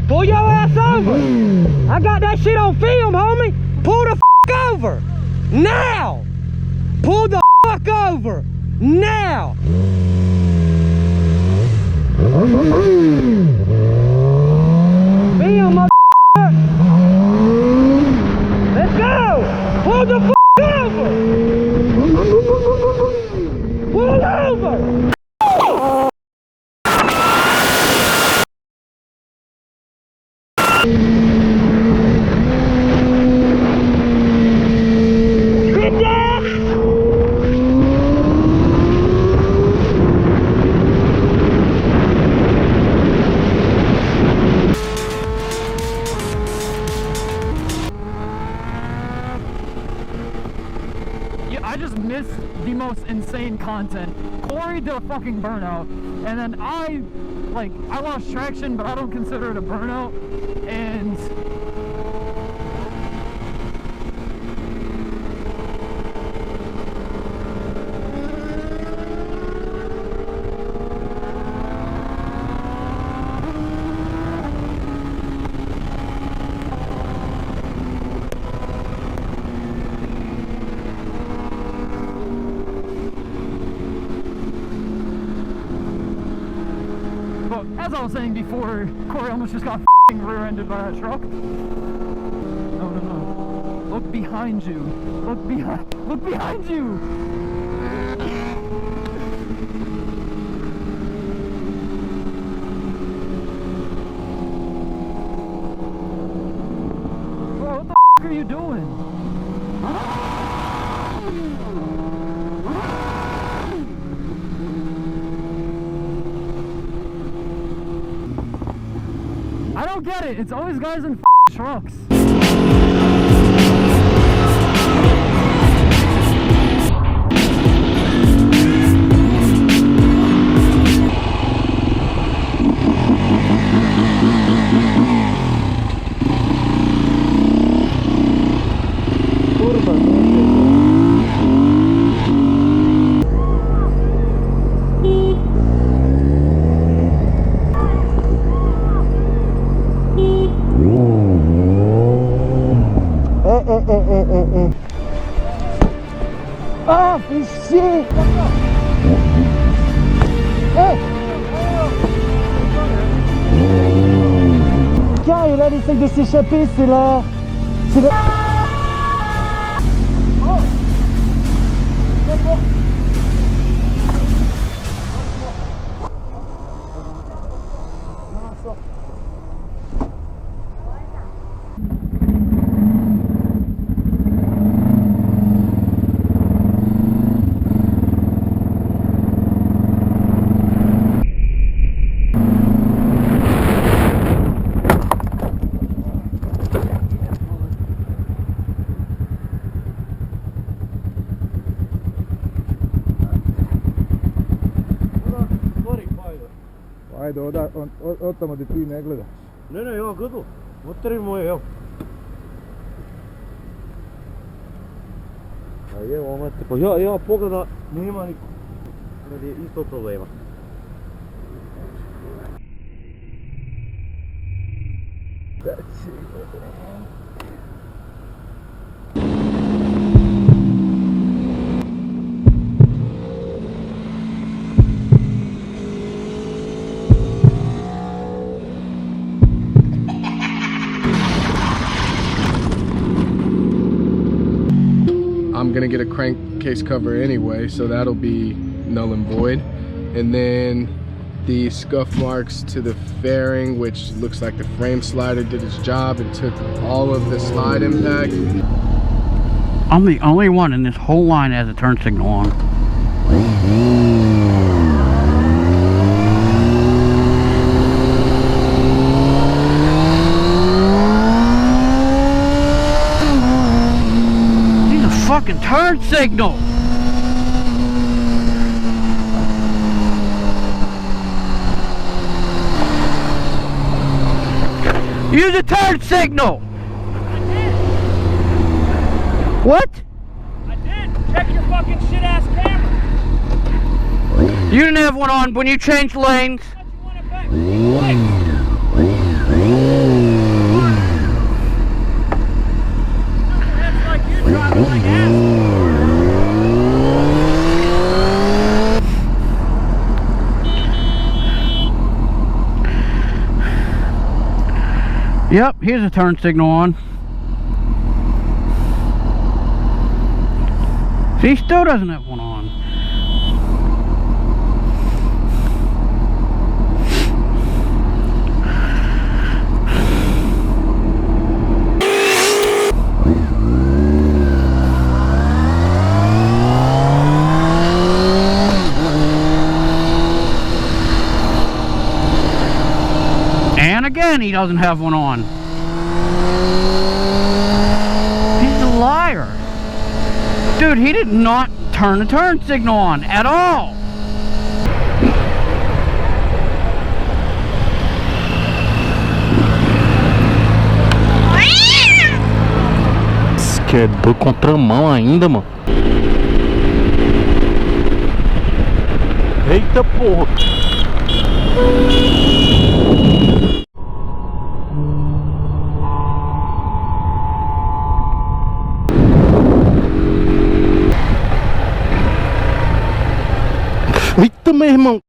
Pull your ass over. I got that shit on film, homie. Pull the f over. Now. Pull the f over. Now. Film, motherfucker. Let's go. Pull the f over. Pull over. I just missed the most insane content. Corey did a fucking burnout, and then I lost traction, but I don't consider it a burnout. And as I was saying before, Corey almost just got f***ing rear-ended by that truck. No, no, no. Look behind you. Look behind you! Bro, what the f*** are you doing? I don't get it. It's always guys in trucks. Ah, fais chier! Hey! Tiens, et là, il essaye de s'échapper, c'est là. C'est là. Oh! Ajde, od tamo gdje ti ne gledaš. Ne, ja gledam. Moteri moje, evo. A evo, mate, pa ja pogleda, nema niko. Jer je isto problema. I'm gonna get a crankcase cover anyway, so that'll be null and void. And then the scuff marks to the fairing, which looks like the frame slider did its job and took all of the slide impact. I'm the only one in this whole line that has a turn signal on. These are fucking turn signals. Use a turn signal! What? I did. Check your fucking shit-ass camera. You didn't have one on when you changed lanes. You want it back? That's like you driving like ass. Yep, here's a turn signal on. See, he still doesn't have one on. And again, he doesn't have one on. He's a liar. Dude, he did not turn the turn signal on at all. Que é do contramão ainda, mano. Eita porra. Eita, meu irmão.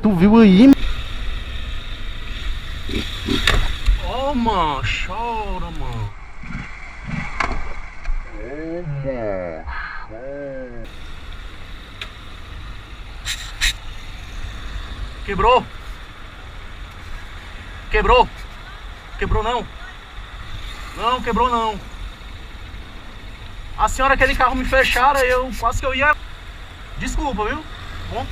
Tu viu aí? Oh, mano, chora, mano. Quebrou? Quebrou? Quebrou não? Não, quebrou não. A senhora, aquele carro me fecharam, eu quase que eu ia... Desculpa, viu? Bom.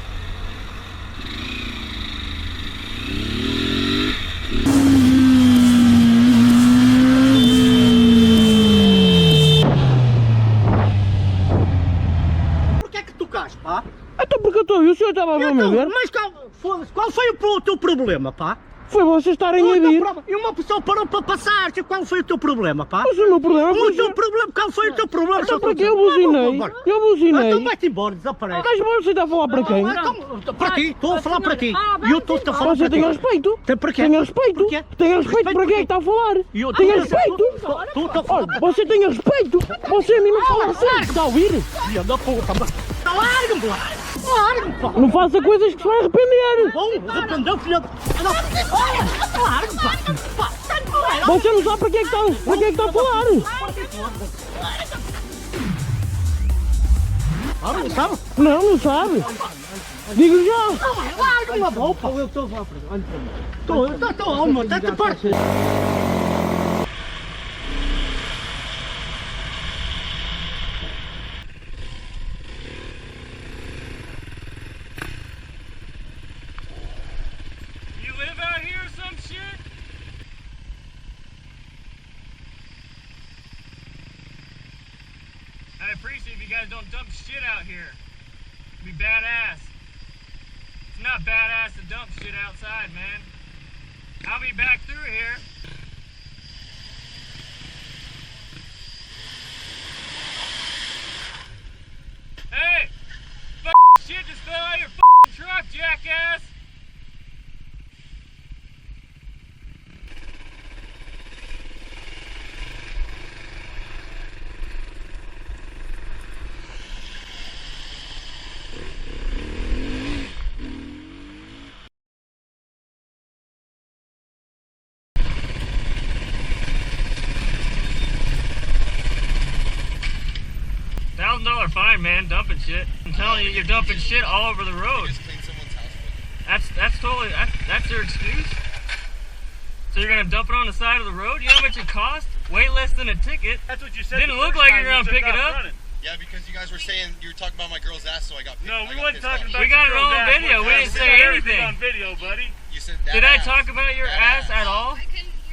Por que é que tu tocaste, pá? Então porque eu estou a ver, o senhor estava a ver o meu ver? Mas qual foi o teu problema, pá? Foi vocês estarem a vir. E uma pessoa parou para passar, qual foi o teu problema, pá? Mas o meu problema foi... Qual foi o teu problema? Então porque eu buzinei. Eu buzinei. Então vai-te embora, desaparece. Mas você está a falar para quem? Para ti, estou a falar para ti. E eu estou-te a falar Você para ti. tem respeito. Tem para quê? Tenha respeito. Porquê? Tenha respeito para quem é que está a falar. Tenha respeito. Olha, você tenha respeito. Você a mim não fala assim. Está a ouvir? Filha da puta, larga-me lá. Larga-me, pá. Não faça coisas que se vai arrepender. Bom, arrependeu, filha da... Larga-me, pá. Você não sabe para quem é que está a falar. Não sabe? Não sabe. Digo já. Larga-me lá, opa. Eu estou a falar para ti. Olha para mim. Estou, amor, está-te parte. I appreciate if you guys don't dump shit out here. It'd be badass. It's not badass to dump shit outside, man. I'll be back through here. Hey! Shit just fell out of your truck, jackass! $1,000 are fine, man, dumping shit. I'm telling you, you're dumping shit all over the road. Just clean someone's house. That's totally, that's your excuse? So you're gonna dump it on the side of the road? You know how much it costs? Way less than a ticket. That's what you said. Didn't look like you're gonna pick it up. Yeah, because you guys were saying you were talking about my girl's ass, so I got. No, we wasn't talking about. We got it your all girl's on ass. video. We didn't say anything. On video, buddy. You said that. Did I ass. talk about your That ass at all?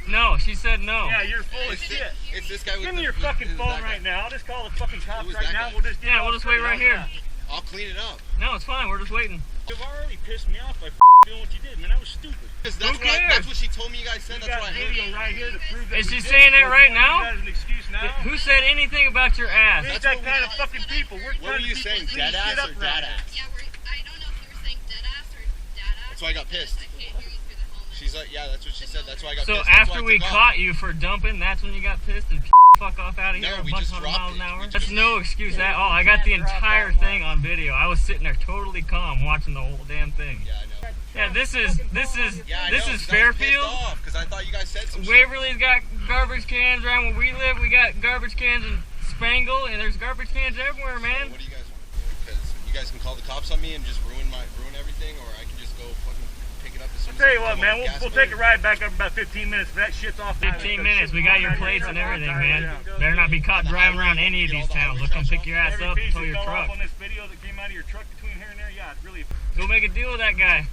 No, she said no. Yeah, you're full of It's shit. It's this guy with Give me the- your fucking who's phone that right guy? now. I'll just call the fucking cops Who's right that now. guy? We'll just Yeah, we'll just wait right here. I'll clean it up. No, it's fine. We're just waiting. You've already pissed me off by doing what you did, man. That was stupid. That's Who cares? That's what she told me you guys said. You That's got why I heard video it. right here to prove that. Is we she did saying it. that right Don't now? use that as an excuse now. Who said anything about your ass? We ain't That's that what kind we- of fucking people. We're What were you saying? Dead ass or dad ass? Yeah, I don't know if you were saying dead ass or dad ass. That's why I got pissed. I can't hear you through the helmet. She's like, yeah, that's what she said. That's why I got So pissed. That's after why I we took off. caught you for dumping, that's when you got pissed and fuck off out of here No, a we bunch just of dropped miles an it. hour? We That's just- no excuse at all. I got the entire thing on video. I was sitting there totally calm watching the whole damn thing. Yeah, I know. Yeah, this is Yeah, I this know. is 'cause I was pissed Fairfield. off because I thought you guys said some shit. Waverly's got garbage cans around where we live. We got garbage cans in Spangle, and there's garbage cans everywhere, So man. what do you guys want to do? Because you guys can call the cops on me and just ruin everything, or I can just go fucking pick it up as soon as Tell you I what, come man, on we'll gas take a money. ride back up in about 15 minutes. If that shit's off. 15 minutes. We got your plates and everything, man. Better not be caught driving around any of these towns. They'll come pick your ass Every up and piece tow that your fell off truck. on this video that came out of your truck between here and there, yeah, it's really. Go make a deal with that guy.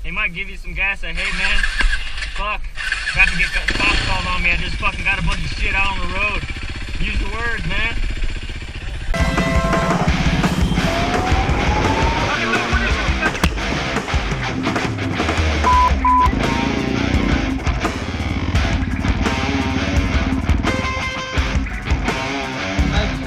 He might give you some gas. Say, hey, man, fuck. Got to get cops called on me. I just fucking got a bunch of shit out on the road. Use the words, man.